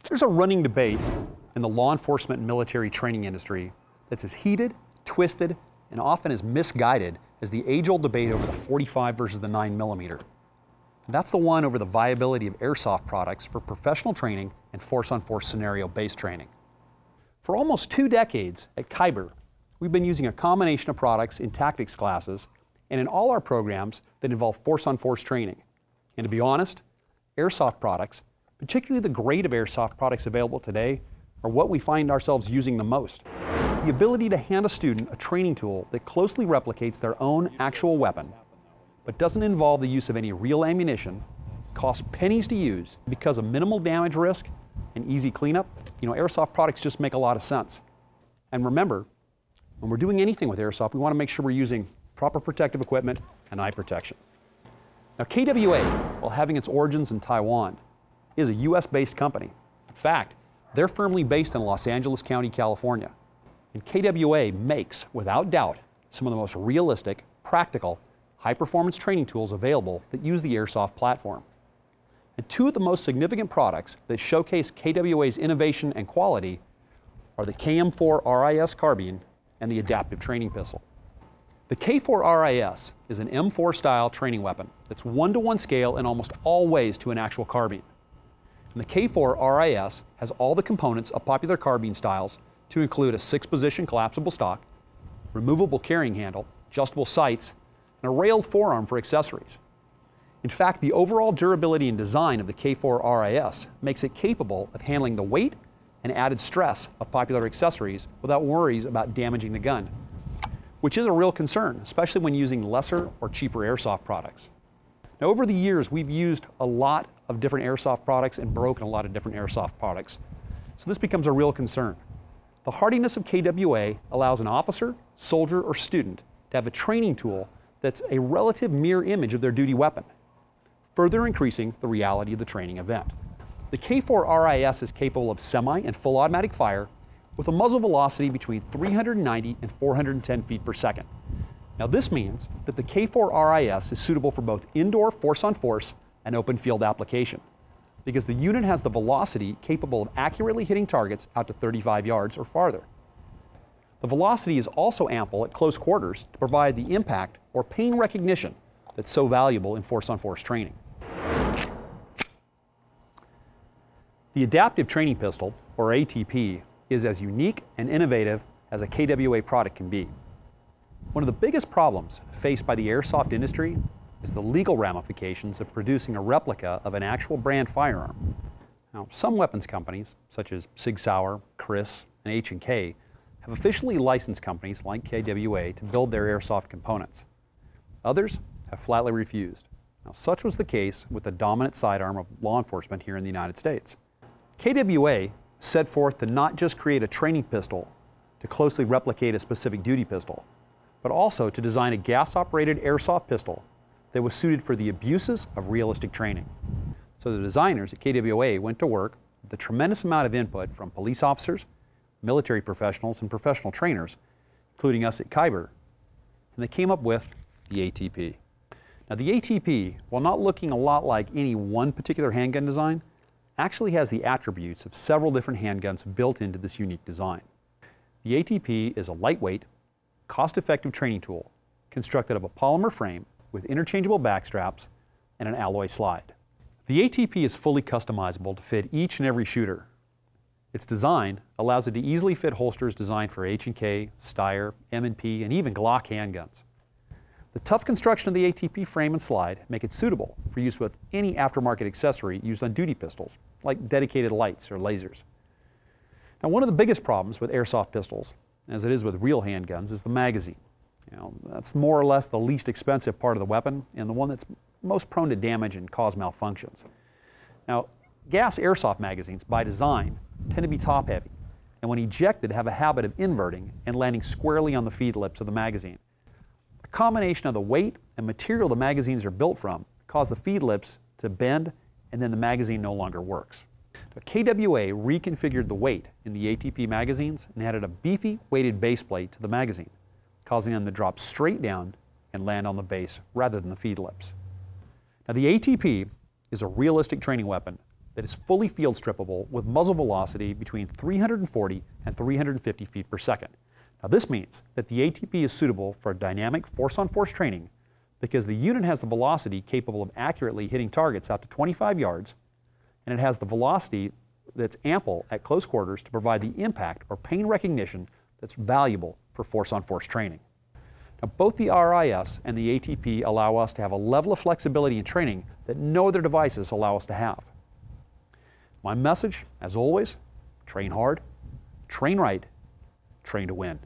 There's a running debate in the law enforcement and military training industry that's as heated, twisted, and often as misguided as the age-old debate over the .45 versus the 9mm. And that's the one over the viability of airsoft products for professional training and force-on-force scenario-based training. For almost 2 decades at KWA, we've been using a combination of products in tactics classes and in all our programs that involve force-on-force training. And to be honest, airsoft products, particularly the grade of airsoft products available today, are what we find ourselves using the most. The ability to hand a student a training tool that closely replicates their own actual weapon, but doesn't involve the use of any real ammunition, costs pennies to use because of minimal damage risk and easy cleanup, airsoft products just make a lot of sense. And remember, when we're doing anything with airsoft, we want to make sure we're using proper protective equipment and eye protection. Now, KWA, while having its origins in Taiwan, is a US-based company. In fact, they're firmly based in Los Angeles County, California. And KWA makes, without doubt, some of the most realistic, practical, high-performance training tools available that use the airsoft platform. And 2 of the most significant products that showcase KWA's innovation and quality are the KM4-RIS carbine and the adaptive training pistol. The K4-RIS is an M4 style training weapon that's 1-to-1 scale in almost all ways to an actual carbine. And the K4-RIS has all the components of popular carbine styles to include a 6-position collapsible stock, removable carrying handle, adjustable sights, and a railed forearm for accessories. In fact, the overall durability and design of the K4-RIS makes it capable of handling the weight and added stress of popular accessories without worries about damaging the gun, which is a real concern, especially when using lesser or cheaper airsoft products. Now, over the years, we've used a lot of different airsoft products and broken a lot of different airsoft products. So this becomes a real concern. The hardiness of KWA allows an officer, soldier, or student to have a training tool that's a relative mirror image of their duty weapon, further increasing the reality of the training event. The K4-RIS is capable of semi and full automatic fire with a muzzle velocity between 390 and 410 feet per second. Now this means that the K4-RIS is suitable for both indoor force-on-force and open field application, because the unit has the velocity capable of accurately hitting targets out to 35 yards or farther. The velocity is also ample at close quarters to provide the impact or pain recognition that's so valuable in force-on-force training. The adaptive training pistol, or ATP, is as unique and innovative as a KWA product can be. One of the biggest problems faced by the airsoft industry is the legal ramifications of producing a replica of an actual brand firearm. Now, some weapons companies, such as Sig Sauer, KRIS, and H&K, have officially licensed companies like KWA to build their airsoft components. Others have flatly refused. Now, such was the case with the dominant sidearm of law enforcement here in the United States. KWA set forth to not just create a training pistol to closely replicate a specific duty pistol, but also to design a gas-operated airsoft pistol that was suited for the abuses of realistic training. So the designers at KWA went to work with a tremendous amount of input from police officers, military professionals, and professional trainers, including us at KWA, and they came up with the ATP. Now the ATP, while not looking a lot like any one particular handgun design, actually has the attributes of several different handguns built into this unique design. The ATP is a lightweight, cost-effective training tool constructed of a polymer frame with interchangeable back straps and an alloy slide. The ATP is fully customizable to fit each and every shooter. Its design allows it to easily fit holsters designed for H&K, Steyr, M&P, and even Glock handguns. The tough construction of the ATP frame and slide make it suitable for use with any aftermarket accessory used on duty pistols, like dedicated lights or lasers. Now, one of the biggest problems with airsoft pistols, as it is with real handguns, is the magazine. That's more or less the least expensive part of the weapon and the one that's most prone to damage and cause malfunctions. Now, gas airsoft magazines, by design, tend to be top-heavy, and when ejected, have a habit of inverting and landing squarely on the feed lips of the magazine. A combination of the weight and material the magazines are built from cause the feed lips to bend, and then the magazine no longer works. So KWA reconfigured the weight in the ATP magazines and added a beefy weighted base plate to the magazine, causing them to drop straight down and land on the base rather than the feed lips. Now the ATP is a realistic training weapon that is fully field strippable with muzzle velocity between 340 and 350 feet per second. Now this means that the ATP is suitable for dynamic force-on-force training because the unit has the velocity capable of accurately hitting targets out to 25 yards, and it has the velocity that's ample at close quarters to provide the impact or pain recognition that's valuable for force-on-force training. Now, both the RIS and the ATP allow us to have a level of flexibility in training that no other devices allow us to have. My message, as always, train hard, train right, train to win.